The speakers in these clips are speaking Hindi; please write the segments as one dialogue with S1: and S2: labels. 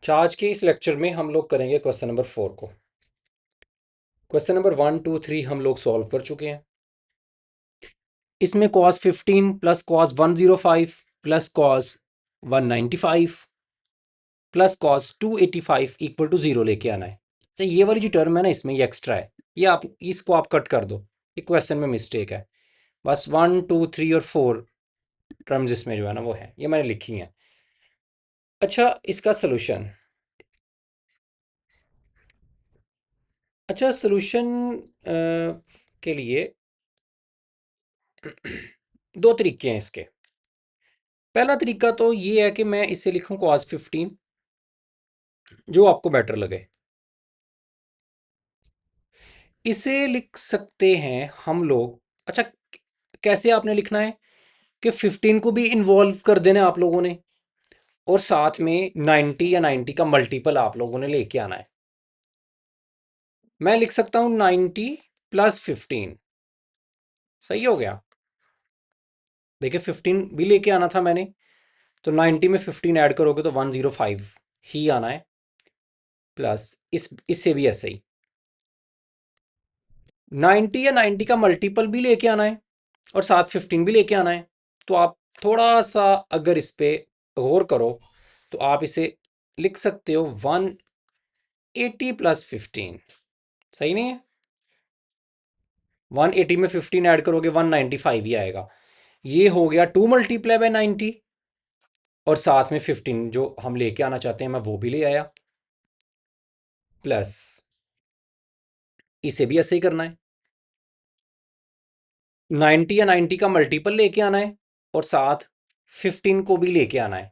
S1: आज के इस लेक्चर में हम लोग करेंगे क्वेश्चन नंबर 4 को। क्वेश्चन नंबर 1, 2, 3 हम लोग सॉल्व कर चुके हैं। इसमें cos 15 plus cos 105 plus cos 195 plus cos 285 equal to 0 लेके आना है। तो ये वाली जो टर्म है ना, इसमें ये एक्स्ट्रा है, ये आप इसको आप कट कर दो, ये क्वेश्चन में मिस्टेक है। बस 1, 2, 3 और 4 टर्म्स इसमें जो है ना वो है, ये मैंने लिखी हैं। अच्छा, इसका सोल्यूशन। अच्छा, सोल्यूशन के लिए दो तरीके हैं इसके। पहला तरीका तो ये है कि मैं इसे लिखूं cos 15, जो आपको बेटर लगे। इसे लिख सकते हैं हम लोग। अच्छा, कैसे आपने लिखना है कि 15 को भी इन्वॉल्व कर देना है आप लोगों ने, और साथ में 90 या 90 का मल्टीपल आप लोगों ने लेके आना है। मैं लिख सकता हूं 90 प्लस 15। सही हो गया। देखिए 15 भी लेके आना था मैंने, तो 90 में 15 ऐड करोगे तो 105 ही आना है। प्लस इससे भी ऐसे ही 90 या 90 का मल्टीपल भी लेके आना है, और साथ 15 भी लेके आना है। तो आप थोड़ा सा अगर इस पे गौर करो तो आप इसे लिख सकते हो 180 प्लस 15। सही नहीं है? 180 में 15 ऐड करोगे 195 ही आएगा। ये हो गया 2 मल्टीप्लाई बाय 90, और साथ में 15 जो हम लेके आना चाहते हैं मैं वो भी ले आया। प्लस इसे भी ऐसे ही करना है, 90 या 90 का मल्टीपल लेके आना है, और साथ 15 को भी लेके आना है।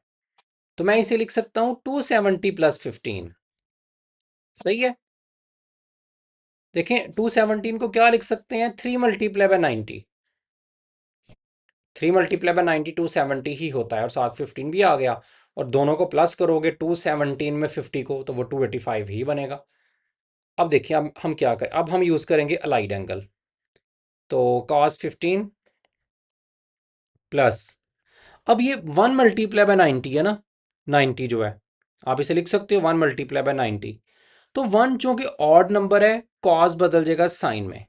S1: तो मैं इसे लिख सकता हूं 270 प्लस 15। सही है। देखें 217 को क्या लिख सकते हैं, 3 मल्टीप्लाई बाय 90। 3 मल्टीप्लाई बाय 90 270 ही होता है, और साथ 15 भी आ गया, और दोनों को प्लस करोगे 217 में 50 को, तो वो 285 ही बनेगा। अब देखिए, अब हम क्या करें, अब हम यूज करेंगे अलाइड एंगल। तो cos 15 प्लस, अब ये 1 मल्टीप्लाई बाय 90 है ना, 90 जो है आप इसे लिख सकते हो 1 मल्टीप्लाई बाय 90। तो 1 चूंकि ऑड नंबर है, कॉस बदल जाएगा साइन में,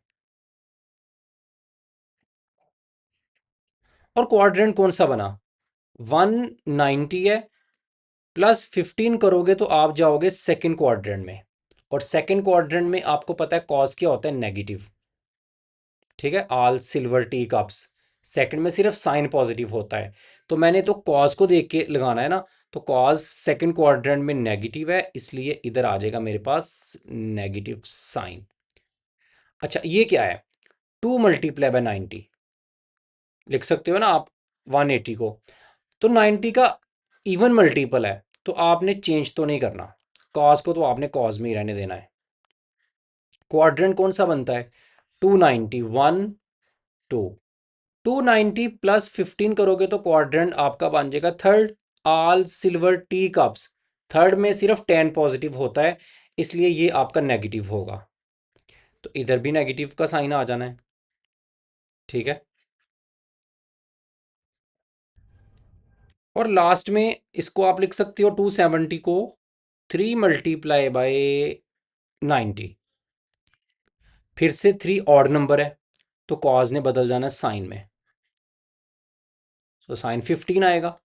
S1: और क्वाड्रेंट कौन सा बना, 190 है, प्लस 15 करोगे तो आप जाओगे सेकंड क्वाड्रेंट में, और सेकंड क्वाड्रेंट में आपको पता है कॉस क्या होता है, नेगेटिव। ठीक है, all silver T cups. Second में सिर्फ साइन पॉजिटिव होता है, तो मैंने तो कॉस को देख के लगाना है ना। तो कॉस सेकंड क्वाड्रेंट में नेगेटिव है, इसलिए इधर आ जाएगा मेरे पास नेगेटिव साइन। अच्छा, ये क्या है, 2 मल्टीप्लाई बाय 90 लिख सकते हो ना आप, 180 को। तो 90 का इवन मल्टीपल है, तो आपने चेंज तो नहीं करना, कॉस को तो आपने कॉस में ही रहने देना है। क्वाड्रेंट कौन सा बनता है, 290, 1 2। 290 प्लस 15 करोगे तो क्वाड्रेंट आपका बन जाएगा third, all silver T cups. Third में सिर्फ 10 पॉजिटिव होता है, इसलिए ये आपका नेगेटिव होगा, तो इधर भी नेगेटिव का साइन आ जाना है। ठीक है, और लास्ट में इसको आप लिख सकते हो 270 को 3 मल्टीप्लाई बाय 90। फिर से 3 ऑड नंबर है, तो कॉज ने बदल जाना साइन में, तो साइन 15 आएगा।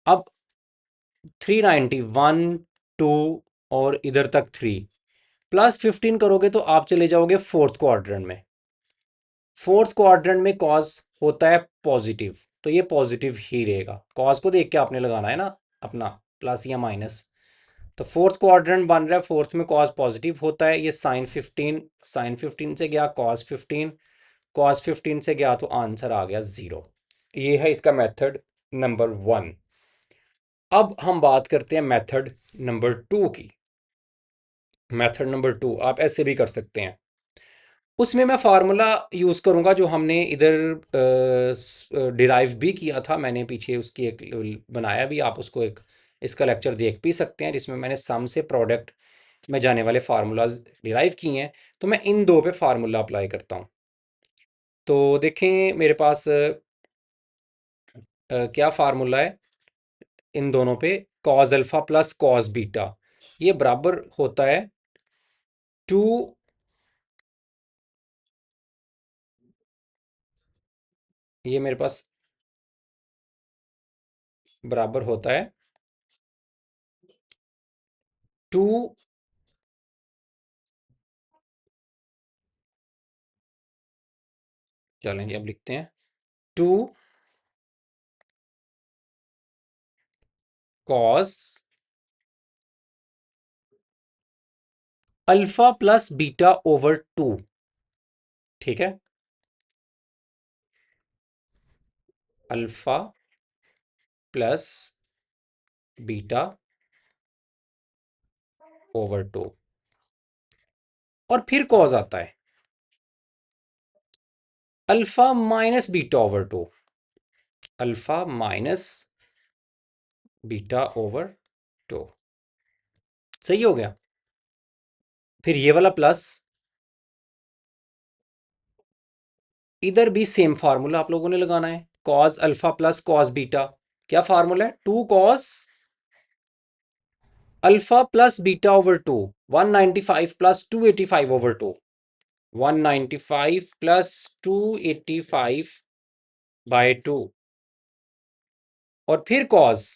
S1: अब 390, 1 2 और इधर तक 3 प्लस 15 करोगे तो आप चले जाओगे फोर्थ क्वाड्रेंट में। फोर्थ क्वाड्रेंट में कॉज होता है पॉजिटिव, तो ये पॉजिटिव ही रहेगा, कॉज को देख के आपने लगाना है ना अपना, प्लस या माइनस। तो फोर्थ क्वाड्रेंट बन रहा है, फोर्थ में कॉज पॉजिटिव होता है, ये साइन 15, साइन 15 से गया कॉस 15, कॉस 15 से गया, तो आंसर आ गया 0। ये है इसका मेथड नंबर 1। अब हम बात करते हैं मेथड नंबर 2 की। मेथड नंबर 2 आप ऐसे भी कर सकते हैं। उसमें मैं फार्मूला यूज़ करूँगा जो हमने इधर डिराइव भी किया था, मैंने पीछे उसकी एक बनाया भी, आप उसको एक इसका लेक्चर देख भी सकते हैं, जिसमें मैंने सम से प्रोडक्ट में जाने वाले फार्मूलाज डिराइव किए हैं। तो मैं इन दो पे फार्मूला अप्लाई करता हूँ। तो देखें मेरे पास क्या फार्मूला है इन दोनों पे, cause alpha plus cos beta, ये बराबर होता है 2, ये मेरे पास बराबर होता है 2, चलेंगे अब लिखते हैं 2 cos alpha plus beta over 2, ठीक है, अल्फा प्लस बीटा ओवर 2, और फिर कॉज आता है alpha minus beta over 2, alpha minus beta over 2, सही हो गया। फिर ये वाला प्लस, इधर भी सेम फार्मूला आप लोगों ने लगाना है, cos alpha plus cos beta, क्या फार्मूला है, 2 cos alpha plus beta over 2, 195 plus 285 over 2, 195 plus 285 by 2, और फिर cos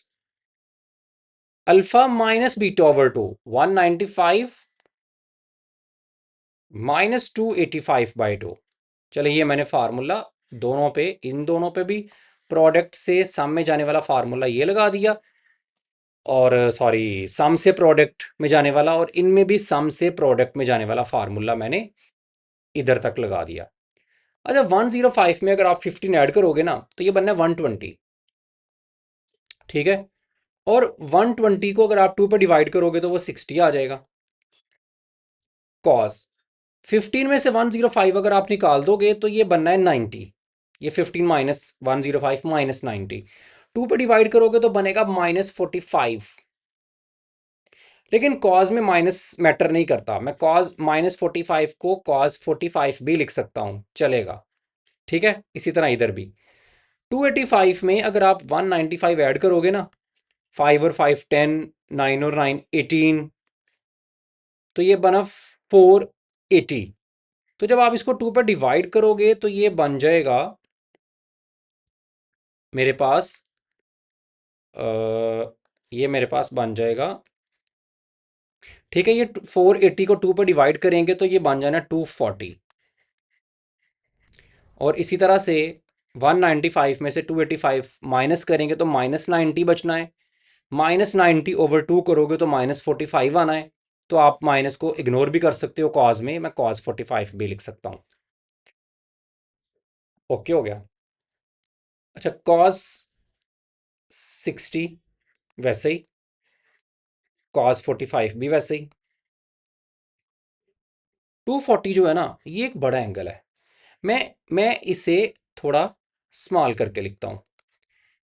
S1: alpha minus beta over 2, 195 minus 285 by 2। चलिए ये मैंने फार्मूला दोनों पे, इन दोनों पे भी प्रोडक्ट से सम में जाने वाला फार्मूला ये लगा दिया, और सॉरी सम से प्रोडक्ट में जाने वाला, और इनमें भी सम से प्रोडक्ट में जाने वाला फार्मूला मैंने इधर तक लगा दिया। अच्छा 105 में अगर आप 15 ऐड करोगे ना तो ये बनना है 120, ठीक है, और 120 को अगर आप 2 पर डिवाइड करोगे तो वो 60 आ जाएगा। कॉस 15 में से 105 अगर आप निकाल दोगे तो ये बनना है 90, ये 15 माइनस 105 माइनस 90, 2 पर डिवाइड करोगे तो बनेगा -45, लेकिन कॉज में माइनस मैटर नहीं करता, मैं कॉज -45 को कॉज 45 भी लिख सकता हूँ, चलेगा, ठीक है। इसी तरह इधर भी 285 में अगर आप 195 ऐड करोगे ना, 5 और 5 10, 9 और 9 18, तो ये बना 480, तो जब आप इसको 2 पर डिवाइड करोगे तो ये बन जाएगा मेरे पास, ये मेरे पास बन जाएगा, ठीक है, ये 480 को 2 पर डिवाइड करेंगे तो ये बन जाना 240, और इसी तरह से 195 में से 285 माइनस करेंगे तो -90 बचना है, -90 ओवर 2 करोगे तो -45 आना है, तो आप माइनस को इग्नोर भी कर सकते हो, कॉज में मैं कॉज 45 भी लिख सकता हूँ। ओके हो गया। अच्छा कॉज 60 वैसे ही, कॉज 45 भी वैसे ही, 240 जो है ना ये एक बड़ा एंगल है, मैं इसे थोड़ा स्मॉल करके लिखता हूँ,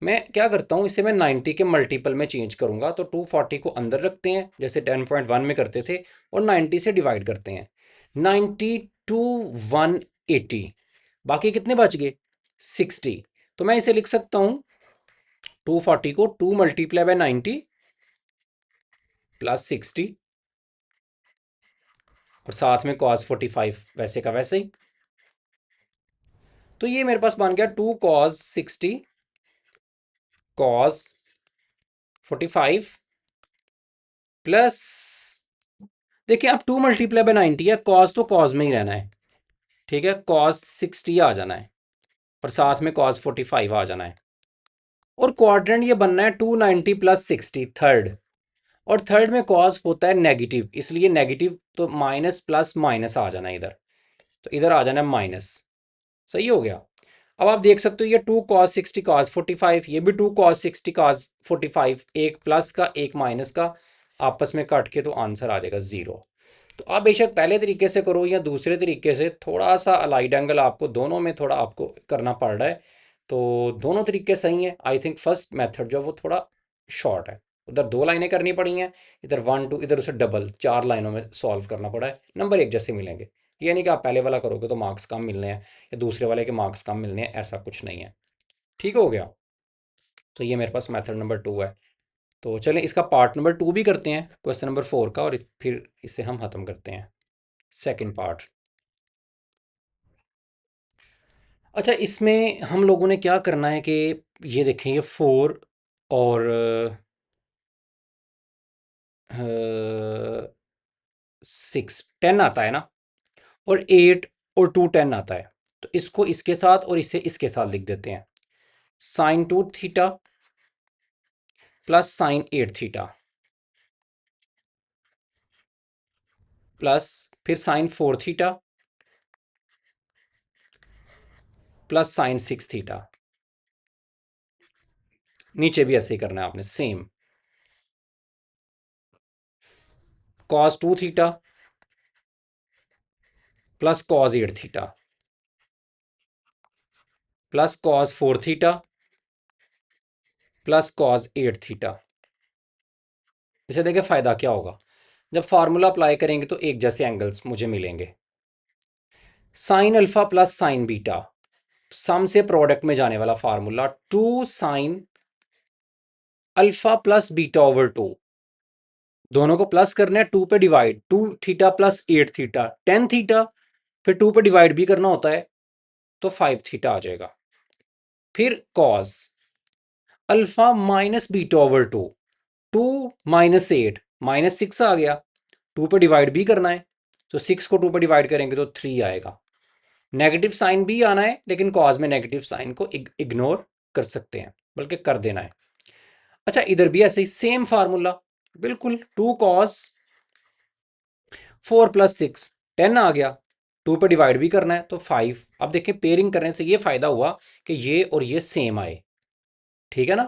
S1: मैं क्या करता हूँ इसे मैं 90 के मल्टीपल में चेंज करूंगा, तो 240 को अंदर रखते हैं जैसे 10.1 में करते थे, और 90 से डिवाइड करते हैं, 90 टू 180, बाकी कितने बच गए 60, तो मैं इसे लिख सकता हूँ 240 को 2 मल्टीप्लाई बाय 90 प्लस 60, और साथ में कॉस 45 वैसे का वैसे ही, तो ये मेरे पास बन गया 2 कॉस 60 कॉस 45 प्लस, देखिए अब 2 मल्टीप्लाई बाय 90 है, कॉस तो कॉस में ही रहना है, ठीक है, कॉस 60 आ जाना है, और साथ में कॉस 45 आ जाना है, और क्वाड्रेंट ये बनना है 290 प्लस 60 थर्ड, और थर्ड में कॉस होता है नेगेटिव, इसलिए नेगेटिव तो माइनस प्लस माइनस आ जाना है इधर, तो इधर आ जाना है माइनस, सही हो गया। अब आप देख सकते हो ये 2 कॉस 60 कॉस 45, ये भी 2 कॉस 60 कॉस 45, एक प्लस का एक माइनस का आपस में काट के तो आंसर आ जाएगा 0। तो आप बेशक पहले तरीके से करो या दूसरे तरीके से, थोड़ा सा अलाइड एंगल आपको दोनों में थोड़ा आपको करना पड़ रहा है, तो दोनों तरीके सही हैं। आई थिंक फर्स्ट मेथड जो वो थोड़ा शॉर्ट है, उधर 2 लाइनें करनी पड़ी हैं, इधर 1 2, इधर उसे डबल 4 लाइनों में सॉल्व करना पड़ा है, नंबर एक जैसे मिलेंगे, ये नहीं कि आप पहले वाला करोगे तो मार्क्स कम मिलने हैं या दूसरे वाले के मार्क्स कम मिलने हैं, ऐसा कुछ नहीं है, ठीक हो गया। तो ये मेरे पास मेथड नंबर 2 है, तो चलें इसका पार्ट नंबर 2 भी करते हैं क्वेश्चन नंबर 4 का, और फिर इसे हम ख़त्म करते हैं सेकंड पार्ट। अच्छा, इसमें हम लोगों ने क्या करना है कि ये देखें, ये 4 और 6 10 आता है ना, और 8 और 2 10 आता है। तो इसको इसके साथ और इसे इसके साथ लिख देते हैं। Sine 2 theta plus sine 8 theta plus फिर sine 4 theta plus sine 6 theta. नीचे भी ऐसे ही करना है आपने, same. Cos 2 theta plus cos 8 theta plus cos 4 theta plus cos 8 theta. इसे देखें फ़ायदा क्या होगा, जब फार्मूला अप्लाई करेंगे तो एक जैसे एंगल्स मुझे मिलेंगे। Sine alpha plus sine beta, sum से प्रोडक्ट में जाने वाला formula, 2 sine alpha plus beta over 2, दोनों को प्लस करना है, 2 पे divide, 2 theta plus 8 theta 10 theta, फिर 2 पे डिवाइड भी करना होता है तो 5 थीटा आ जाएगा। फिर cos alpha minus beta over 2, 2 minus 8 minus 6 आ गया, 2 पे डिवाइड भी करना है तो 6 को 2 पे डिवाइड करेंगे तो 3 आएगा। नेगेटिव साइन भी आना है, लेकिन कॉज में नेगेटिव साइन को इग्नोर कर सकते हैं, बल्कि कर देना है। अच्छा, इधर भी ऐसे ही सेम फार्मूला, बिल्कुल, 2 कॉस 4 प्लस 6 10 आ गया, 2 पे डिवाइड भी करना है तो 5। अब देखिए पेयरिंग करने से ये फायदा हुआ कि ये और ये सेम आए, ठीक है ना।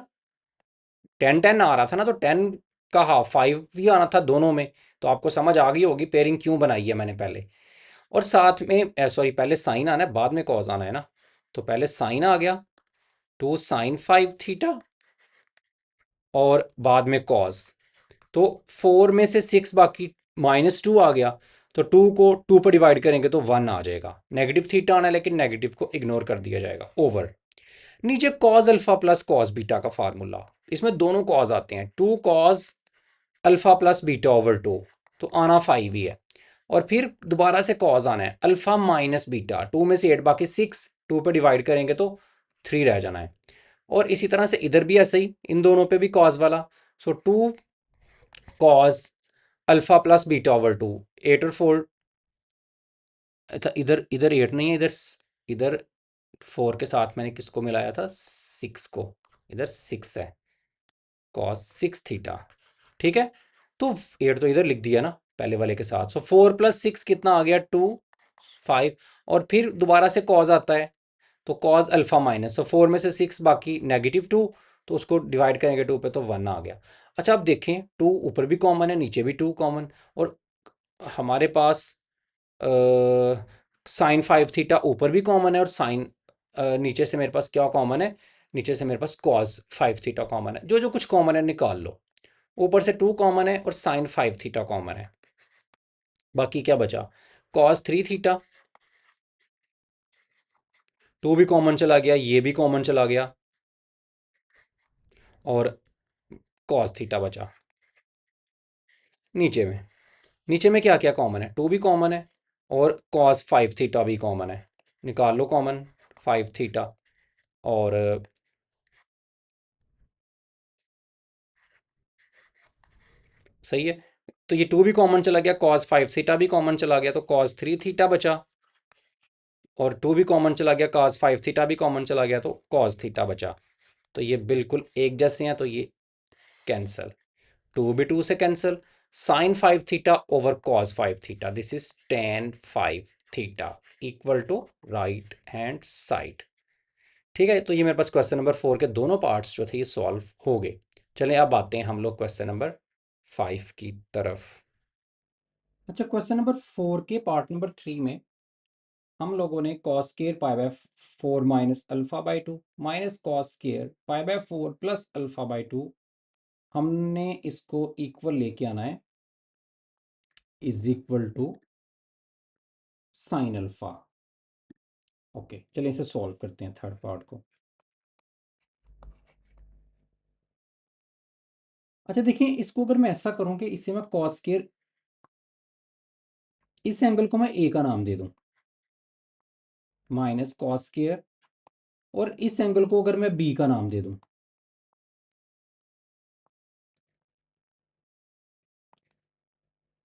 S1: 10 10 आ रहा था ना, तो 10 का हाफ 5 भी आना था दोनों में। तो आपको समझ आ गई होगी पेयरिंग क्यों बनाई है मैंने पहले। और साथ में सॉरी, पहले साइन आना है बाद में कॉज आना है ना। तो पहले साइन आ गया, 2 साइन 5 थीटा, और बाद में कॉज। तो 4 में से 6 बाकी, -2 आ गया, तो 2 को 2 पर डिवाइड करेंगे तो 1 आ जाएगा। नेगेटिव थीटा आना है, लेकिन नेगेटिव को इग्नोर कर दिया जाएगा, ओवर। नीचे cause alpha plus cos beta का फार्मूला, इसमें दोनों कॉज आते हैं, 2 cause alpha plus beta over 2, तो आना 5 ही है। और फिर दोबारा से कॉज आना है, अल्फा माइनस बीटा, 2 में से 8 बाकी 6, 2 पे डिवाइड करेंगे तो 3 रह जाना है। और इसी तरह से इधर भी ऐसे ही, इन दोनों पे भी कॉज वाला। सो 2 cause alpha plus beta over 2, 8 और 4। अच्छा, इधर इधर 8 नहीं है, इधर इधर 4 के साथ मैंने किसको मिलाया था, 6 को, इधर 6 है, कॉस 6 थीटा, ठीक है। तो 8 तो इधर लिख दिया ना पहले वाले के साथ। सो 4 प्लस 6 कितना आ गया, 2 5। और फिर दोबारा से कॉज आता है, तो कॉज अल्फा माइनस, सो 4 में से 6 बाकी -2, तो उसको डिवाइड करेंगे 2 पे तो 1 आ गया। अच्छा, अब देखें 2 ऊपर भी कॉमन है, नीचे भी 2 कॉमन, और हमारे पास साइन 5 थीटा ऊपर भी कॉमन है, और साइन नीचे से मेरे पास क्या कॉमन है, नीचे से मेरे पास कॉस 5 थीटा कॉमन है। जो जो कुछ कॉमन है निकाल लो। ऊपर से 2 कॉमन है और साइन 5 थीटा कॉमन है। बाकी क्या बचा, कॉस 3 थीटा, 2 भी कॉमन चला गया, ये भी कॉमन चला गया, और कॉस थीटा बचा। नीचे में, नीचे में क्या क्या कॉमन है, 2 भी कॉमन है और कॉस 5 थीटा भी कॉमन है। निकाल लो कॉमन 5 थीटा, और सही है। तो ये 2 भी कॉमन चला गया, कॉस 5 थीटा भी कॉमन चला गया, तो कॉस 3 थीटा बचा। और 2 भी कॉमन चला गया, कॉस 5 थीटा भी कॉमन चला गया, तो कॉस थीटा बचा। तो ये बिल्कुल एक जैसे हैं, तो ये कैंसल, 2 भी 2 से cancel. Sine 5 theta over cos 5 theta, this is tan 5 theta equal to right hand side. ठीक है, तो ये मेरे पास क्वेश्चन नंबर 4 के दोनों पार्ट्स जो थे ये सॉल्व हो गए। चलें अब आते हैं हम लोग क्वेश्चन नंबर 5 की तरफ। अच्छा, क्वेश्चन नंबर 4 के पार्ट नंबर 3 में हम लोगों ने cos square pi by 4 minus alpha by 2 minus cos square pi by 4 plus alpha by 2, हमने इसको इक्वल लेके आना है, is equal to sine alpha. Okay, चलिए इसे सॉल्व करते हैं थर्ड पार्ट को। अच्छा देखिए, इसको अगर मैं ऐसा करूं कि इसे मैं कॉस स्केयर, इस एंगल को मैं ए का नाम दे दूं, माइनस कॉस स्केयर, और इस एंगल को अगर मैं बी का नाम दे दूं,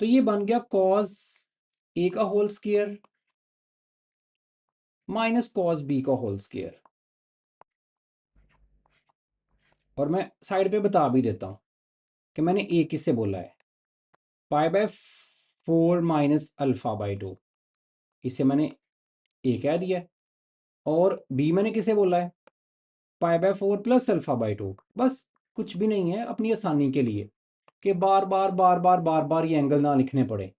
S1: तो ये बन गया कॉस ए का whole square minus cos B का होल स्केयर। और मैं साइड पे बता भी देता हूं कि मैंने ए किससे बोला है, पाई बाय 4 - अल्फा/2, इसे मैंने ए कह दिया है। और बी मैंने किसे बोला है, पाई बाय 4 + अल्फा/2। बस, कुछ भी नहीं है, अपनी आसानी के लिए कि बार बार बार बार बार बार ये एंगल ना लिखने पड़े,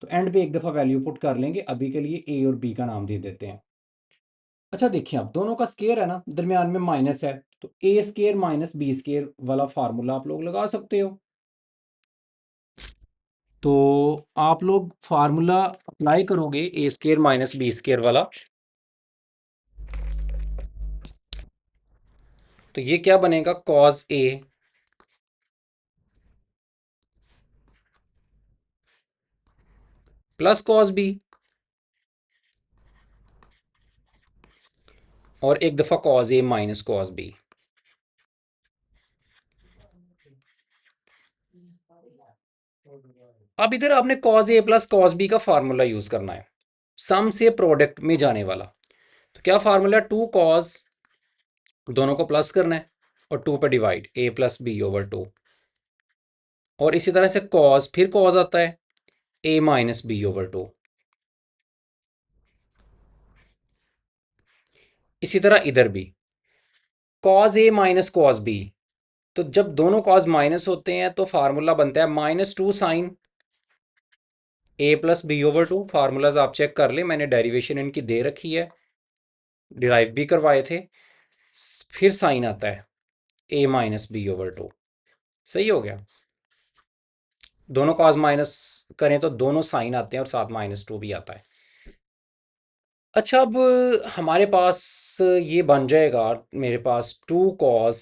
S1: तो एंड पे एक दफ़ा वैल्यू पुट कर लेंगे। अभी के लिए ए और बी का नाम दे देते हैं। अच्छा देखिए, अब दोनों का स्केयर है ना, दरमियान में माइनस है, तो ए स्केयर माइनस बी स्केयर वाला फार्मूला आप लोग लगा सकते हो। तो आप लोग फार्मूला अप्लाई करोगे ए स्केयर माइनस बी स्केयर वाला, तो ये क्या बनेगा, cos A plus cos B, और एक दफ़ा cos A minus cos B. अब इधर आपने cos A plus cos B का फार्मूला यूज़ करना है, सम से प्रोडक्ट में जाने वाला। तो क्या फार्मूला, 2 cos, दोनों को प्लस करना है और 2 पे डिवाइड, a + b/2। और इसी तरह से कॉस, फिर कॉस आता है a - b/2। इसी तरह इधर भी cos A minus cos B, तो जब दोनों कॉस माइनस होते हैं तो फार्मूला बनता है -2 sin a + b/2। फार्मूलाज आप चेक कर ले, मैंने डेरिवेशन इनकी दे रखी है, डिराइव भी करवाए थे। फिर साइन आता है a - b/2। सही हो गया, दोनों कॉस माइनस करें तो दोनों साइन आते हैं और साथ -2 भी आता है। अच्छा, अब हमारे पास ये बन जाएगा, मेरे पास 2 cos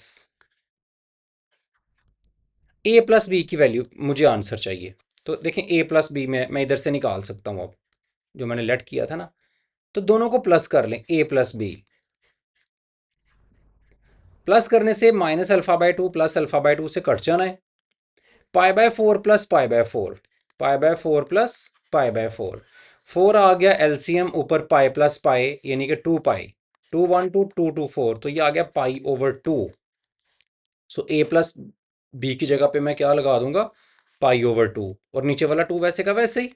S1: a + b की वैल्यू मुझे आंसर चाहिए। तो देखें, a + b में मैं इधर से निकाल सकता हूँ, अब जो मैंने लेट किया था ना, तो दोनों को प्लस कर लें, a + b। प्लस करने से -अल्फा/2 + अल्फा/2 से कट जाना है, पाई by 4 + pi by 4, pi by 4 + pi by 4, 4 आ गया एलसीएम ऊपर, पाई प्लस पाई यानी कि 2 पाई, 2 × 1 = 2 × 4, तो ये आ गया पाई/2। सो a + b की जगह पे मैं क्या लगा दूंगा, पाई/2, और नीचे वाला 2 वैसे का वैसे ही।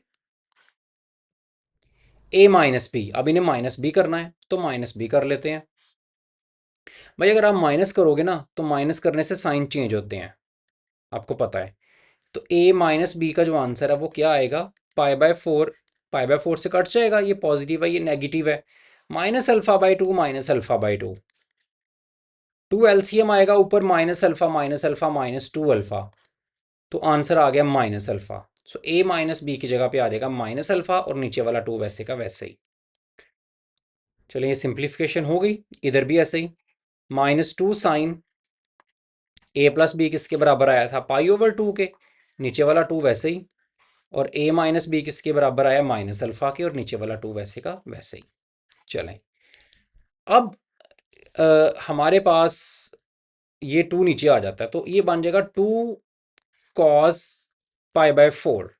S1: a - b, अब इन्हें माइनस भी करना है तो माइनस भी कर लेते हैं। भाई अगर आप माइनस करोगे ना, तो माइनस करने से साइन चेंज होते हैं, आपको पता है। तो a - b का जो आंसर है वो क्या आएगा, पाई बाय 4, पाई बाय 4 से कट जाएगा, ये पॉजिटिव है ये नेगेटिव है, -अल्फा/2 -अल्फा/2, 2 एलसीएम आएगा ऊपर, -अल्फा -2 अल्फा, तो आंसर आ गया -अल्फा। सो a - b की जगह पे आ जाएगा -अल्फा, और नीचे वाला 2 वैसे का वैसे ही। चलिए, ये सिंप्लीफिकेशन हो गई। इधर भी ऐसे ही, -2 sin a + b किसके बराबर आया था, पाई/2 के, नीचे वाला 2 वैसे ही। और a - b किसके बराबर आया, -अल्फा के, और नीचे वाला 2 वैसे का वैसे ही। चलें, अब हमारे पास ये 2 नीचे आ जाता है, तो ये बन जाएगा 2 cos पाई/4।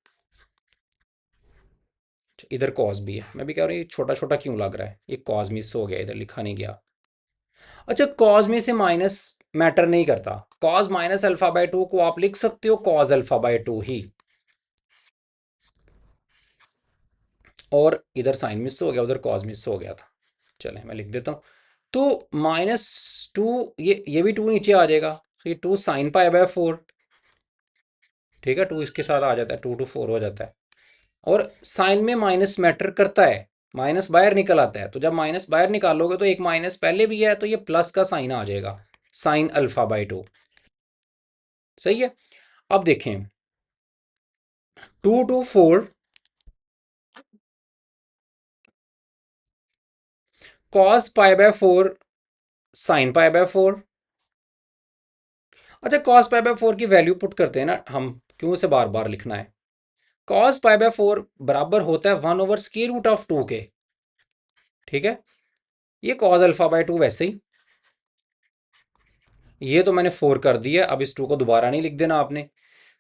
S1: इधर कॉस भी है, मैं भी कह रहा हूँ ये छोटा छोटा क्यों लग रहा है, ये कॉस मिस हो गया, इधर लिखा नहीं गया। अच्छा, कॉस में से माइनस मैटर नहीं करता, कॉस -अल्फा/2 को आप लिख सकते हो कॉस अल्फा/2 ही, और इधर साइन मिस हो गया, उधर कॉस मिस हो गया था। चलें, मैं लिख देता हूँ। तो -2, ये भी 2 नीचे आ जाएगा, तो ये 2 sin पाई/4, ठीक है, 2 इसके साथ आ जाता है, 2 to 4 हो जाता है। और साइन में माइनस मैटर करता है, माइनस बाहर निकल आता है, तो जब माइनस बाहर निकालोगे तो एक माइनस पहले भी है, तो ये प्लस का साइन आ जाएगा, sin α/2। सही है। अब देखें, 2 to 4 cos पाई/4 sin पाई/4, अच्छा, कॉस पाई बाय फोर की वैल्यू पुट करते हैं ना हम, क्यों से बार बार लिखना है। कॉस पाई बाय फोर बराबर होता है 1/√2 के। ठीक है, ये कॉस अल्फा बाय टू वैसे ही, ये तो मैंने 4 कर दिया, अब इस 2 को दोबारा नहीं लिख देना आपने।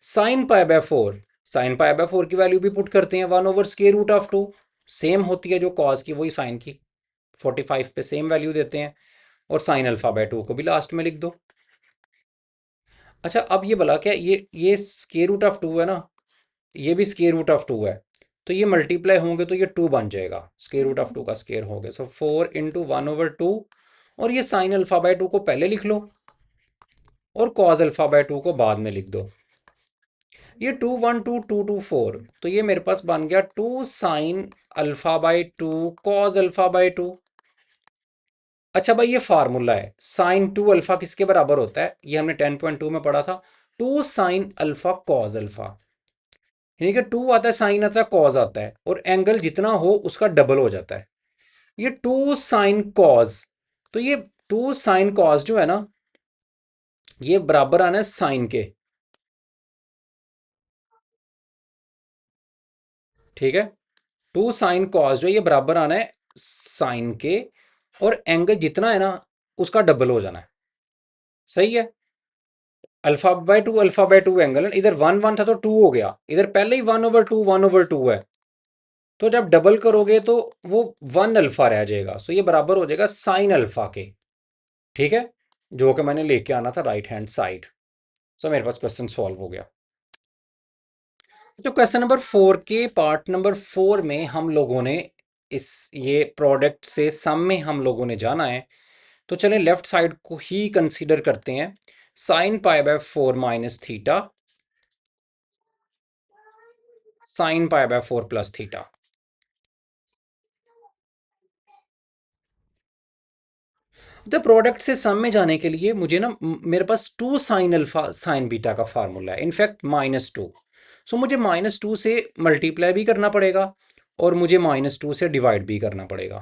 S1: Sine pi by four, sine pi by four की वैल्यू भी पुट करते हैं 1/√2, सेम होती है जो कॉस की वही साइन की, 45 पे सेम वैल्यू देते हैं। और साइन अल्फा बाय टू को भी लास्ट में लिख दो। अच्छा, अब ये भला क्या, ये स्केयर रूट ऑफ टू है ना, ये भी स्केयर रूट ऑफ टू है, तो ये मल्टीप्लाई होंगे तो ये 2 बन जाएगा, स्केयर रूट ऑफ टू का स्केयर हो गया, सो 4 × 1/2। और ये साइन अल्फा बाय टू को पहले लिख लो और कॉज अल्फा बाय टू को बाद में लिख दो। ये 2 1 2 2 2 4, तो ये मेरे पास बन गया 2 sine alpha by two cause alpha by two. अच्छा भाई, ये फार्मूला है, साइन 2 अल्फा किसके बराबर होता है, ये हमने 10.2 में पढ़ा था, 2 साइन अल्फा कॉज अल्फा। यानी कि 2 आता है, साइन आता है, कॉज आता है, और एंगल जितना हो उसका डबल हो जाता है। ये 2 साइन कॉज, तो ये 2 साइन कॉज जो है ना, ये बराबर आना है साइन के। ठीक है, 2 साइन कॉस जो ये बराबर आना है साइन के, और एंगल जितना है ना उसका डबल हो जाना है। सही है, अल्फा बाय टू एंगल है, इधर 1 1 था तो 2 हो गया, इधर पहले ही 1/2 है, तो जब डबल करोगे तो वो 1 अल्फा रह जाएगा, सो ये बराबर हो जाएगा साइन अल्फा के। ठीक है, जो कि मैंने लेके आना था राइट हैंड साइड। सो मेरे पास क्वेश्चन सॉल्व हो गया। जो क्वेश्चन नंबर 4 के पार्ट नंबर 4 में हम लोगों ने इस ये प्रोडक्ट से सम में हम लोगों ने जाना है, तो चलें लेफ्ट साइड को ही कंसीडर करते हैं। Sine pi by four minus theta, sine pi by four plus theta. The product से सम में जाने के लिए मुझे ना मेरे पास 2 साइन अल्फा साइन बीटा का फार्मूला है, इनफैक्ट -2। सो मुझे -2 से मल्टीप्लाई भी करना पड़ेगा और मुझे -2 से डिवाइड भी करना पड़ेगा।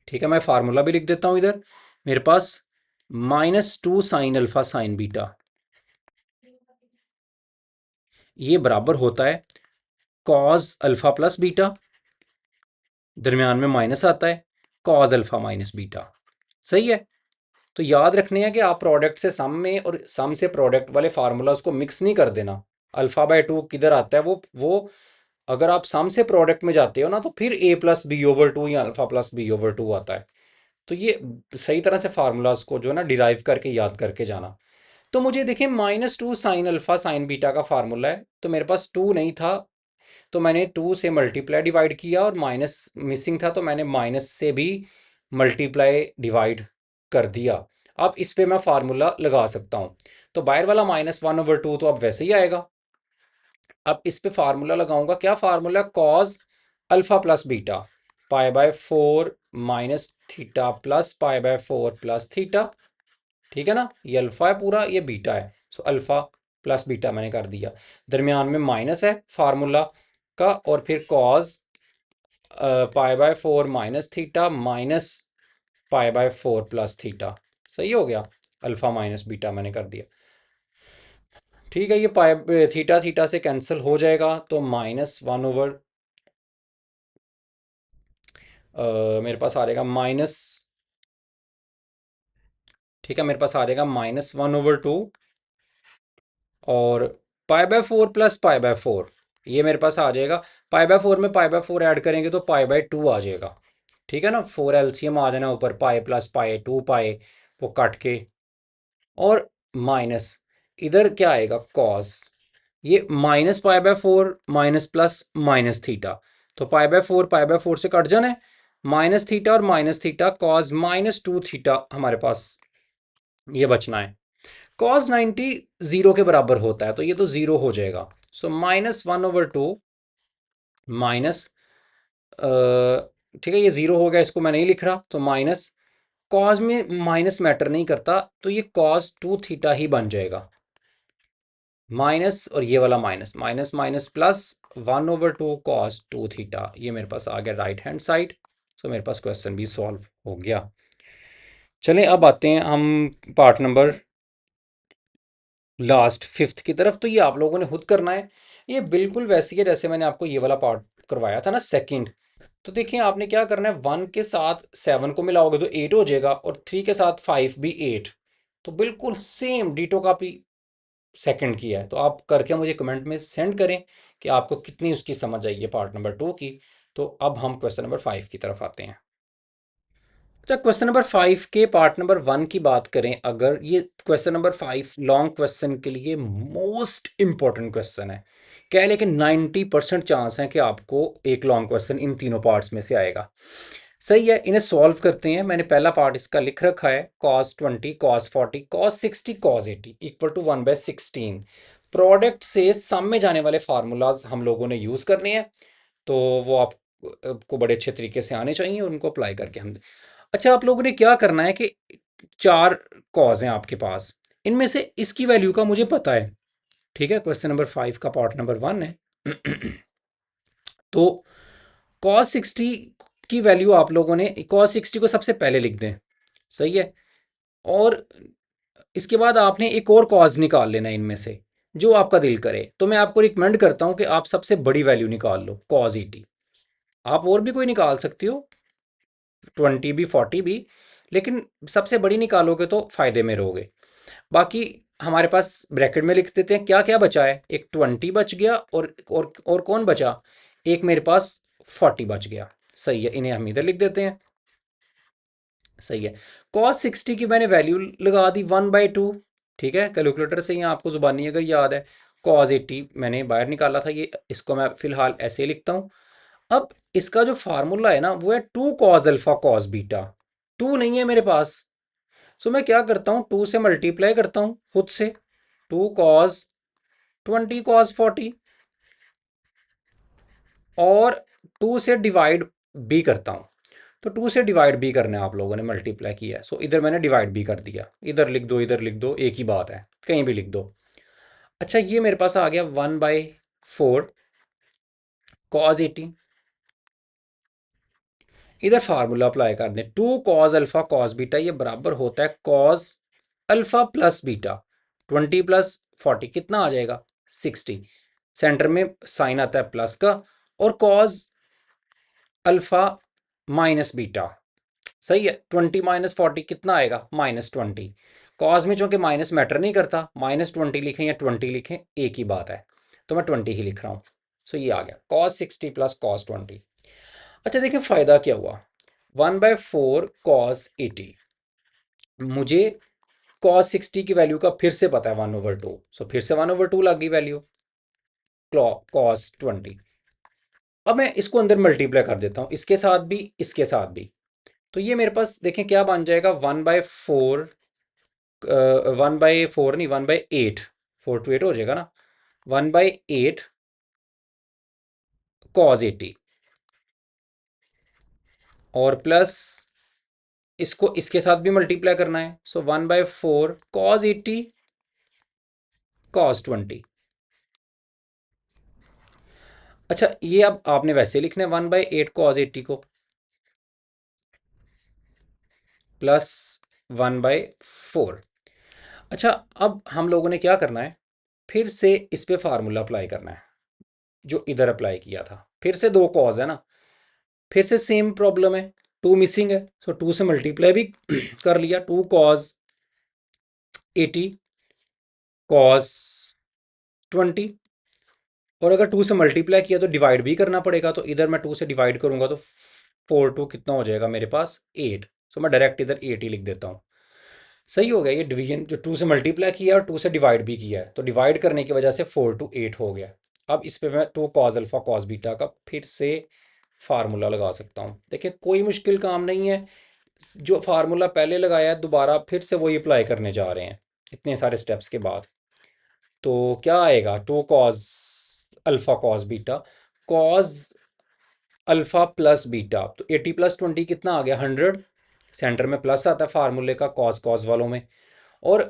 S1: ठीक है, मैं फार्मूला भी लिख देता हूं इधर। मेरे पास -2 साइन अल्फा साइन बीटा, ये बराबर होता है कॉज अल्फा प्लस बीटा, दरमियान में माइनस आता है, कॉज अल्फा माइनस बीटा। सही है, तो याद रखने हैं कि आप प्रोडक्ट से सम में और सम से प्रोडक्ट वाले फार्मूलाज को मिक्स नहीं कर देना। अल्फा बाय टू किधर आता है, वो अगर आप सम से प्रोडक्ट में जाते हो ना तो फिर a+b/2 या अल्फा+b/2 आता है। तो ये सही तरह से फार्मूलाज को जो है ना डिराइव करके याद करके जाना। तो मुझे देखिए -2 साइन अल्फा साइन बीटा का फार्मूला है, तो मेरे पास 2 नहीं था, तो मैंने 2 से मल्टीप्लाई डिवाइड किया, और माइनस मिसिंग था तो मैंने माइनस से भी मल्टीप्लाई डिवाइड कर दिया। अब इस पे मैं फार्मूला लगा सकता हूँ, तो बाहर वाला -1/2 तो अब वैसे ही आएगा। अब इस पे फार्मूला लगाऊंगा, क्या formula, cause alpha plus beta pi by four minus theta plus pi by four plus theta. ठीक है ना, ये अल्फा है पूरा, ये बीटा है, सो अल्फा प्लस बीटा मैंने कर दिया, दरमियान में माइनस है फार्मूला का, और फिर cause pi by four minus theta minus pi by four plus theta. सही हो गया, अल्फा माइनस बीटा मैंने कर दिया। ठीक है, ये पाई थीटा थीटा से कैंसिल हो जाएगा, तो -1 मेरे पास आ रहेगा माइनस, ठीक है, मेरे पास आ रहेगा -1/2, और pi by four plus pi by four, ये मेरे पास आ जाएगा। पाई बाय फोर में पाई बाय फोर ऐड करेंगे तो पाई बाय टू आ जाएगा। ठीक है ना, 4 एलसीएम आ जाना ऊपर, पाई प्लस पाई 2 पाई, वो कट के, और माइनस इधर क्या आएगा कॉस, ये minus pi by four minus plus minus theta, तो पाई बाय फोर से कट जाना है, माइनस थीटा और माइनस थीटा, कॉस -2 थीटा हमारे पास ये बचना है। कॉस 90 जीरो के बराबर होता है, तो ये तो जीरो हो जाएगा, सो -1/2 माइनस, ठीक है, ये जीरो हो गया, इसको मैं नहीं लिख रहा, तो माइनस, कॉस में माइनस मैटर नहीं करता, तो ये कॉस 2 थीटा ही बन जाएगा, माइनस, और ये वाला minus minus minus plus 1/2 cos 2 theta, ये मेरे पास आ गया राइट हैंड साइड। सो मेरे पास क्वेश्चन भी सॉल्व हो गया। चलें अब आते हैं हम पार्ट नंबर लास्ट फिफ्थ की तरफ। तो ये आप लोगों ने खुद करना है। ये बिल्कुल वैसी है जैसे मैंने आपको ये वाला पार्ट करवाया था ना, सेकंड। तो देखिए आपने क्या करना है, 1 के साथ 7 को मिलाओगे तो 8 हो जाएगा, और 3 के साथ 5 भी 8। तो बिल्कुल सेम डिटो कॉपी सेकंड की है। तो आप करके मुझे कमेंट में सेंड करें कि आपको कितनी उसकी समझ आई है पार्ट नंबर 2 की। तो अब हम क्वेश्चन नंबर 5 की तरफ आते हैं। तो क्वेश्चन नंबर 5 के पार्ट नंबर 1 की बात करें अगर, ये क्वेश्चन नंबर 5 लॉन्ग क्वेश्चन के लिए मोस्ट इंपॉर्टेंट क्वेश्चन है। क्या है, लेकिन 90% चांस है कि आपको एक लॉन्ग क्वेश्चन इन तीनों पार्ट्स में से आएगा। सही है, इन्हें सॉल्व करते हैं। मैंने पहला पार्ट इसका लिख रखा है, cos 20 cos 40 cos 60 cos 80 equal to 1/16। Product से सम में जाने वाले फार्मूलाज हम लोगों ने यूज़ करने हैं। तो वो आपको बड़े अच्छे तरीके से आने चाहिए, उनको अप्लाई करके हम। अच्छा, आप लोगों ने क्या करना है कि चार कॉज हैं आपके पास, इनमें से इसकी वैल्यू का मुझे पता है। ठीक है, क्वेश्चन नंबर 5 का पार्ट नंबर 1 है। तो cos 60 की वैल्यू आप लोगों ने cos 60 को सबसे पहले लिख दें। सही है। और इसके बाद आपने एक और कॉज निकाल लेना है इनमें से, जो आपका दिल करे। तो मैं आपको रिकमेंड करता हूं कि आप सबसे बड़ी वैल्यू निकाल लो, cos 80। आप और भी कोई निकाल सकते हो, 20 भी 40 भी, लेकिन सबसे बड़ी निकालोगे तो फायदे में रहोगे। बाकी हमारे पास ब्रैकेट में लिख देते हैं क्या क्या बचा है। एक 20 बच गया, और कौन बचा, एक मेरे पास 40 बच गया। सही है, इन्हें हम इधर लिख देते हैं। सही है। cos 60 की मैंने वैल्यू लगा दी 1/2। ठीक है, कैलकुलेटर से ही आपको जुबानी अगर याद है। cos 80 मैंने बाहर निकाला था, ये इसको मैं फिलहाल ऐसे ही लिखता हूँ। अब इसका जो फार्मूला है ना, वो है 2 cos α cos β। 2 नहीं है मेरे पास। सो मैं क्या करता हूँ, 2 से मल्टीप्लाई करता हूँ खुद से। 2 cos 20 cos 40, और 2 से डिवाइड भी करता हूँ। तो 2 से डिवाइड भी करना है आप लोगों ने, मल्टीप्लाई किया है। सो इधर मैंने डिवाइड भी कर दिया, इधर लिख दो इधर लिख दो, एक ही बात है, कहीं भी लिख दो। अच्छा, ये मेरे पास आ गया 1/4 cos 80। इधर फार्मूला अप्लाई कर दें, 2 cos α cos β ये बराबर होता है cos α + β। 20 + 40 कितना आ जाएगा, 60। सेंटर में साइन आता है प्लस का, और cos α - β। सही है, 20 - 40 कितना आएगा, -20। कॉज में चूंकि माइनस मैटर नहीं करता, -20 लिखें या 20 लिखें एक ही बात है, तो मैं 20 ही लिख रहा हूँ। सो ये आ गया cos 60 + cos 20। अच्छा देखिए फ़ायदा क्या हुआ, 1/4 cos 80। मुझे cos 60 की वैल्यू का फिर से पता है 1/2। सो फिर से 1/2 लग गई वैल्यू cos 20। अब मैं इसको अंदर मल्टीप्लाई कर देता हूँ, इसके साथ भी इसके साथ भी। तो ये मेरे पास देखें क्या बन जाएगा, 1/4, 1/4 नहीं, 1/8। 4 to 8 हो जाएगा ना, 1/8 cos 80, और प्लस इसको इसके साथ भी मल्टीप्लाई करना है। सो 1/4 cos 80 cos 20। अच्छा, ये अब आपने वैसे लिखना है 1/8 cos 80 को, प्लस 1/4। अच्छा, अब हम लोगों ने क्या करना है, फिर से इस पे फार्मूला अप्लाई करना है जो इधर अप्लाई किया था। फिर से दो कॉज है ना, फिर से सेम प्रॉब्लम है, 2 मिसिंग है। सो 2 से मल्टीप्लाई भी कर लिया, 2 cos 80 cos 20। और अगर 2 से मल्टीप्लाई किया तो डिवाइड भी करना पड़ेगा, तो इधर मैं 2 से डिवाइड करूंगा तो 4 2 कितना हो जाएगा मेरे पास, 8। सो मैं डायरेक्ट इधर 8 ही लिख देता हूँ। सही हो गया, ये डिवीजन जो 2 से मल्टीप्लाई किया और 2 से डिवाइड भी किया है, तो डिवाइड करने की वजह से 4 to 8 हो गया। अब इस पे मैं 2 cos α cos β का फिर से फार्मूला लगा सकता हूँ। देखिए कोई मुश्किल काम नहीं है, जो फार्मूला पहले लगाया है दोबारा फिर से वही अप्लाई करने जा रहे हैं इतने सारे स्टेप्स के बाद। तो क्या आएगा, 2 cos α cos β, cos α + β। तो 80 + 20 कितना आ गया, 100। सेंटर में प्लस आता है फार्मूले का कॉस कॉस वालों में। और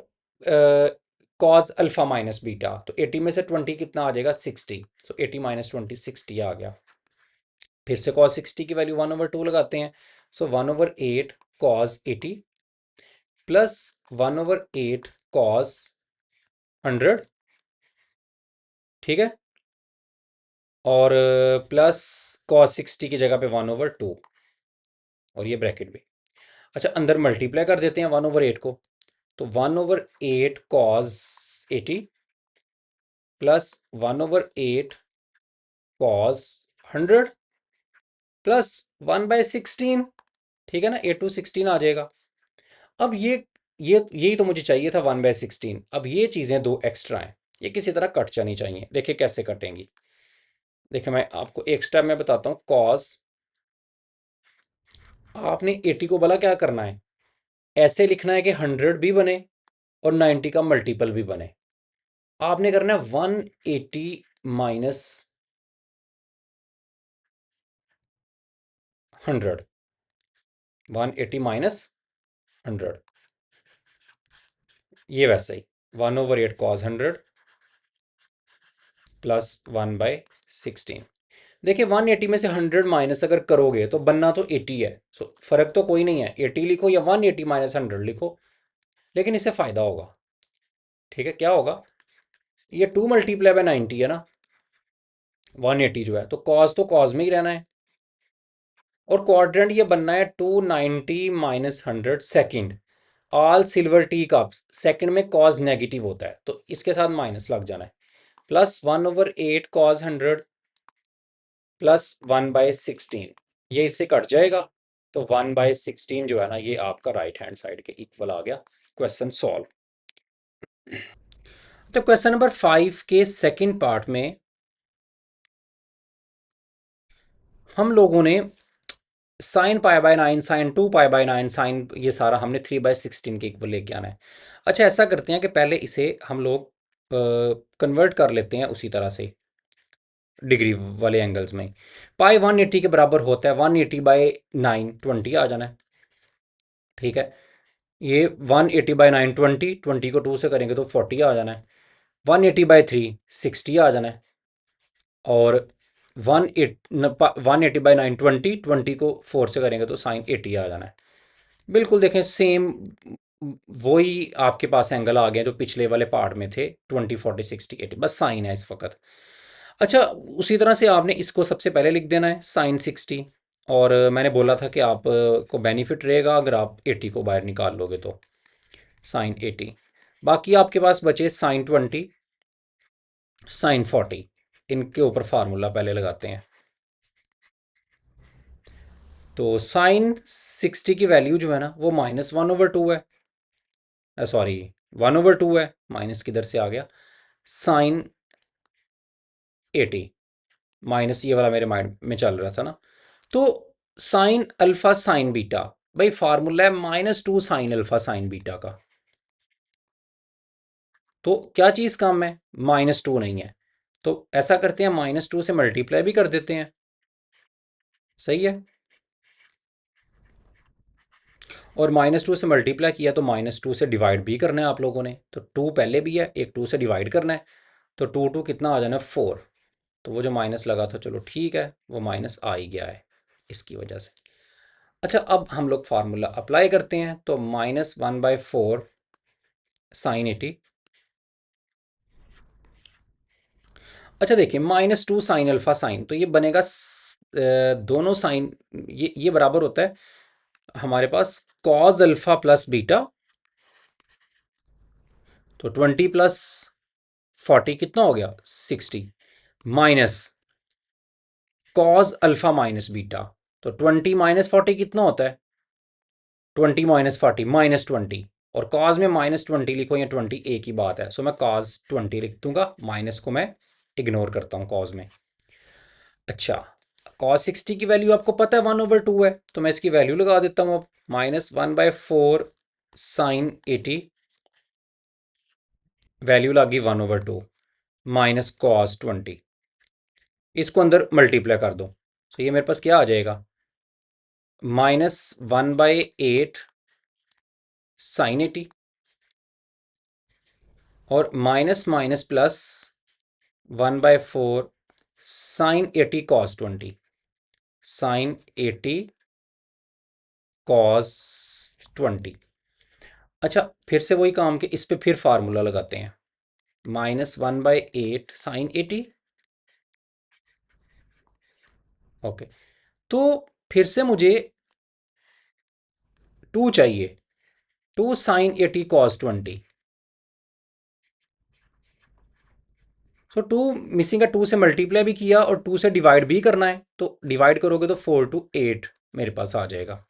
S1: कॉस α - β, तो 80 में से 20 कितना आ जाएगा, 60। सो 80 - 20 60 आ गया। फिर से cos 60 की वैल्यू 1/2 लगाते हैं। सो 1/8 cos 80 प्लस 1/8 कॉस 100, ठीक है, और प्लस कॉस 60 की जगह पे 1/2, और ये ब्रैकेट भी। अच्छा, अंदर मल्टीप्लाई कर देते हैं 1/8 को, तो 1/8 कॉस 80 प्लस 1/8 कॉस 100 प्लस 1/16, ठीक है ना, 8/16 आ जाएगा। अब ये यही तो मुझे चाहिए था, 1/16। अब ये चीज़ें दो एक्स्ट्रा हैं, ये किसी तरह कट जानी चाहिए। देखिए कैसे कटेंगी। देखिए मैं आपको एक स्टेप में बताता हूँ। कॉस, आपने 80 को भला क्या करना है, ऐसे लिखना है कि 100 भी बने और 90 का मल्टीपल भी बने। आपने करना है 180 माइनस 100, 180 माइनस 100, ये वैसे ही 1/8 कॉस 100 प्लस 1/16। देखिए 180 में से 100 माइनस अगर करोगे तो बनना तो 80 है, सो फर्क तो कोई नहीं है, 80 लिखो या 180 माइनस 100 लिखो, लेकिन इससे फायदा होगा। ठीक है, क्या होगा, ये 2 मल्टीप्लाई बाय 90 है ना, 180 जो है, तो कॉज में ही रहना है, और क्वाड्रेंट ये बनना है 290 minus 100 second. All silver T cups second में कॉज नेगेटिव होता है, तो इसके साथ माइनस लग जाना है, प्लस 1/8 कॉज 100 प्लस 1/16, ये इससे कट जाएगा, तो 1/16 जो है ना, ये आपका राइट हैंड साइड के इक्वल आ गया। Question solve. तो क्वेश्चन नंबर 5 के सेकंड पार्ट में हम लोगों ने साइन π/9, साइन 2π/9, साइन, ये सारा हमने 3/16 के इक्वल लेके आना है। अच्छा, ऐसा करते हैं कि पहले इसे हम लोग कन्वर्ट कर लेते हैं उसी तरह से डिग्री वाले एंगल्स में। पाई 180 के बराबर होता है 180/9, 20 आ जाना है, ठीक है। ये 180/9 20, 20 को 2 से करेंगे तो 40 आ जाना है। 180/3 60 आ जाना है, और 180/9 20, 20 को 4 से करेंगे तो साइन 80 आ जाना है। बिल्कुल देखें सेम वही आपके पास एंगल आ गए जो पिछले वाले पार्ट में थे, 20 40 60 80, बस साइन है इस वक्त। अच्छा, उसी तरह से आपने इसको सबसे पहले लिख देना है साइन 60, और मैंने बोला था कि आप को बेनिफिट रहेगा अगर आप 80 को बाहर निकाल लोगे तो साइन 80। बाकी आपके पास बचे साइन 20, साइन 40, इनके ऊपर फार्मूला पहले लगाते हैं। तो साइन 60 की वैल्यू जो है ना, वो -1/2 है, सॉरी 1/2 है, माइनस किधर से आ गया, साइन 80, माइनस ये वाला मेरे माइंड में चल रहा था ना। तो साइन अल्फा साइन बीटा, भाई फार्मूला है -2 साइन अल्फा साइन बीटा का, तो क्या चीज़ कम है, -2 नहीं है, तो ऐसा करते हैं -2 से मल्टीप्लाई भी कर देते हैं, सही है। और -2 से मल्टीप्लाई किया तो -2 से डिवाइड भी करना है आप लोगों ने, तो 2 पहले भी है, एक 2 से डिवाइड करना है, तो 2 2 कितना आ जाना है 4, तो वो जो माइनस लगा था चलो ठीक है, वो माइनस आ ही गया है इसकी वजह से। अच्छा, अब हम लोग फार्मूला अप्लाई करते हैं, तो -1/4 साइन 80। अच्छा देखिए, -2 साइन अल्फा साइन, तो ये बनेगा दोनों साइन, ये बराबर होता है हमारे पास कॉज अल्फा प्लस बीटा, तो 20 प्लस 40 कितना हो गया 60, minus cos alpha minus beta, तो 20 माइनस 40 कितना होता है 20 माइनस 40 -20, और कॉज में -20 लिखो या 20 एक ही बात है, सो मैं कॉज 20 लिख दूंगा, माइनस को मैं इग्नोर करता हूँ कॉज में। अच्छा, कॉस 60 की वैल्यू आपको पता है 1/2 है, तो मैं इसकी वैल्यू लगा देता हूँ अब, -1/4 साइन 80, वैल्यू लगी 1/2 माइनस कॉस 20, इसको अंदर मल्टीप्लाई कर दो, तो ये मेरे पास क्या आ जाएगा, -1/8 साइन 80, और minus minus plus 1/4 sine 80 cos 20, sine 80 cos 20। अच्छा, फिर से वही काम के इस पे फिर फार्मूला लगाते हैं। -1/8 sin 80। ओके, तो फिर से मुझे 2 चाहिए। 2 sin 80 cos 20। तो 2 मिसिंग का 2 से मल्टीप्लाई भी किया और 2 से डिवाइड भी करना है, तो डिवाइड करोगे तो 4 to 8 मेरे पास आ जाएगा।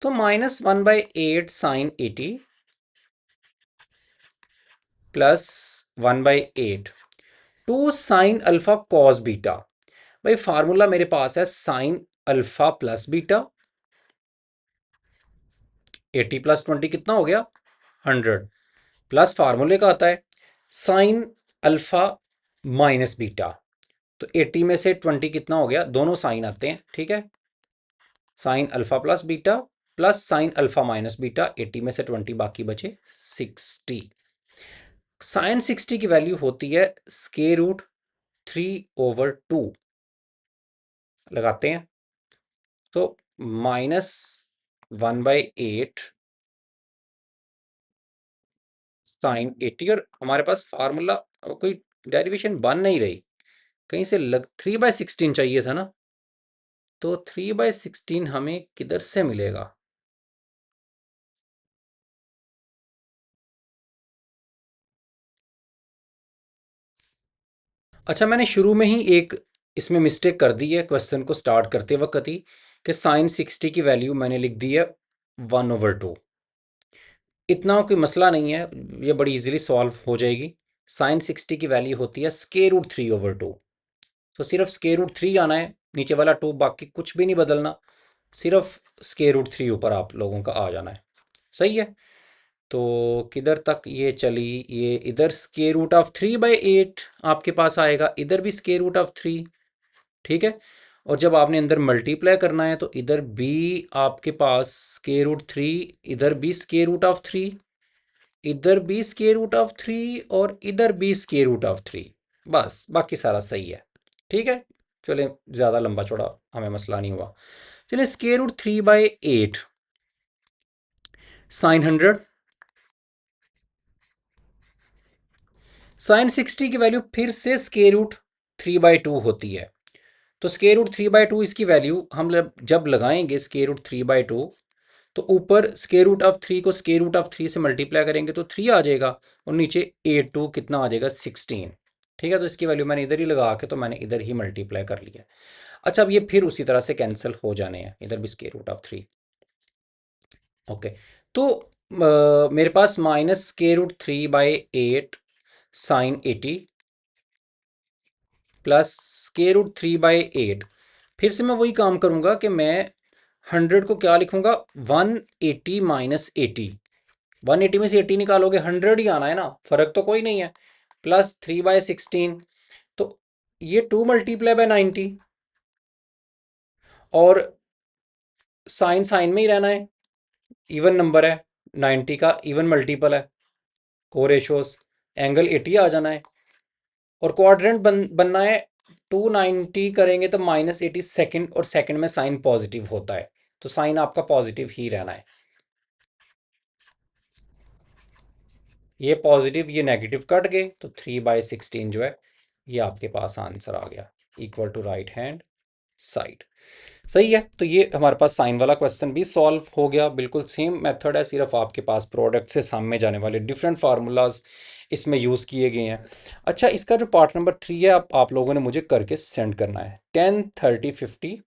S1: तो -1/8 sin 80 प्लस 1/8 2 sin α cos β। भाई फार्मूला मेरे पास है sin α+β। 80 + 20 कितना हो गया? 100। प्लस फार्मूले का आता है sin α-β। तो 80 में से 20 कितना हो गया? दोनों साइन आते हैं, ठीक है। sin α+β plus sin α-β। 80 में से 20 बाकी बचे 60। sin 60 की वैल्यू होती है √3/2। लगाते हैं तो -1/8 sin 80। और हमारे पास फार्मूला कोई डेरिवेशन बन नहीं रही, कहीं से लग 3/16 चाहिए था ना। तो 3/16 हमें किधर से मिलेगा? अच्छा, मैंने शुरू में ही एक इसमें मिस्टेक कर दी है क्वेश्चन को स्टार्ट करते वक्त ही, कि sin 60 की वैल्यू मैंने लिख दी है 1/2। इतना कोई मसला नहीं है, ये बड़ी इजीली सॉल्व हो जाएगी। sin 60 की वैल्यू होती है √3/2। तो सिर्फ √3 आना है, नीचे वाला 2 बाकी कुछ भी नहीं बदलना, सिर्फ √3 ऊपर आप लोगों का आ जाना है। सही है। तो किधर तक ये चली? ये इधर √3/8 आपके पास आएगा, इधर भी √3। ठीक है। और जब आपने अंदर मल्टीप्लाई करना है तो इधर भी आपके पास √3, इधर भी √3, इधर भी √3 और इधर भी √3। बस बाकी सारा सही है। ठीक है। चले, ज़्यादा लंबा चौड़ा हमें मसला नहीं हुआ। चलिए, √3/8 sin 100। sin 60 की वैल्यू फिर से √3/2 होती है। तो √3/2 इसकी वैल्यू हम जब लगाएंगे √3/2, तो ऊपर √3 को √3 से मल्टीप्लाई करेंगे तो 3 आ जाएगा, और नीचे 8 2 कितना आ जाएगा? 16। ठीक है। तो इसकी वैल्यू मैंने इधर ही लगा के, तो मैंने इधर ही मल्टीप्लाई कर लिया। अच्छा, अब ये फिर उसी तरह से कैंसिल हो जाने हैं, इधर भी √3। ओके। तो मेरे पास -√3/8 sin 80 प्लस √3/8। फिर से मैं वही काम करूंगा कि मैं 100 को क्या लिखूंगा? 180 - 80। 180 में से 80 निकालोगे 100 ही आना है ना, फर्क तो कोई नहीं है। प्लस 3/16। तो ये 2 × 90, और साइन साइन में ही रहना है, इवन नंबर है, 90 का इवन मल्टीपल है, को रेशोस, एंगल 80 आ जाना है। और क्वाड्रेंट बनना है। 290 करेंगे तो -80 सेकंड, और सेकंड में साइन पॉजिटिव होता है, तो साइन आपका पॉजिटिव ही रहना है। ये पॉजिटिव ये नेगेटिव कट गए, तो 3/16 जो है ये आपके पास आंसर आ गया, equal to right hand side. सही है। तो ये हमारे पास साइन वाला क्वेश्चन भी सॉल्व हो गया। बिल्कुल सेम मेथड है, सिर्फ आपके पास प्रोडक्ट से सामने जाने वाले डिफरेंट फार्मूलाज इसमें यूज़ किए गए हैं। अच्छा, इसका जो पार्ट नंबर 3 है, आप लोगों ने मुझे करके सेंड करना है। 10 30 50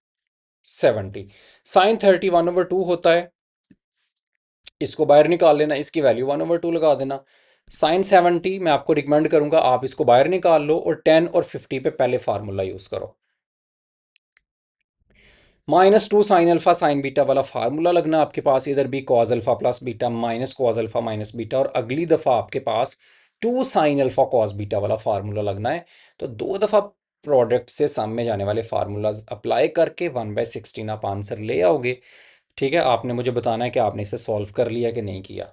S1: 70। sin 30 1/2 होता है, इसको बाहर निकाल लेना, इसकी वैल्यू 1/2 लगा देना। sin 70 मैं आपको रिकमेंड करूंगा आप इसको बाहर निकाल लो, और 10 और 50 पे पहले फार्मूला यूज़ करो। -2 sin अल्फा sin बीटा वाला फार्मूला लगना आपके पास, इधर भी cos alpha plus beta minus cos alpha minus beta, और अगली दफ़ा आपके पास 2 sin अल्फा cos बीटा वाला फार्मूला लगना है। तो 2 दफ़ा प्रोडक्ट से सामने जाने वाले फार्मूलाज अप्लाई करके 1/16 आप आंसर ले आओगे। ठीक है। आपने मुझे बताना है कि आपने इसे सॉल्व कर लिया कि नहीं किया।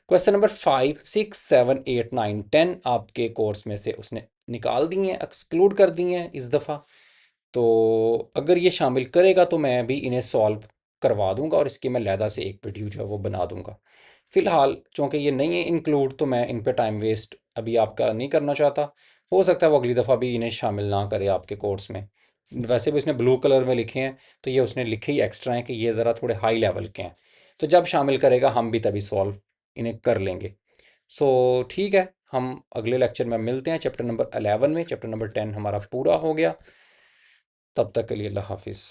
S1: क्वेश्चन नंबर 5 6 7 8 9 10 आपके कोर्स में से उसने निकाल दिए हैं, एक्सक्लूड कर दिए हैं इस दफ़ा। तो अगर ये शामिल करेगा तो मैं भी इन्हें सॉल्व करवा दूंगा, और इसकी मैं लहदा से एक वीडियो जो है वो बना दूंगा। फ़िलहाल चूँकि ये नहीं है इंक्लूड, तो मैं इन पे टाइम वेस्ट अभी आपका नहीं करना चाहता। हो सकता है वो अगली दफ़ा भी इन्हें शामिल ना करे आपके कोर्स में। वैसे भी उसने ब्लू कलर में लिखे हैं, तो ये उसने लिखे ही एक्स्ट्रा हैं कि ये ज़रा थोड़े हाई लेवल के हैं। तो जब शामिल करेगा हम भी तभी सॉल्व इन्हें कर लेंगे। सो ठीक है, हम अगले लेक्चर में मिलते हैं चैप्टर नंबर 11 में। चैप्टर नंबर 10 हमारा पूरा हो गया। तब तक के लिए अल्लाह हाफिज़।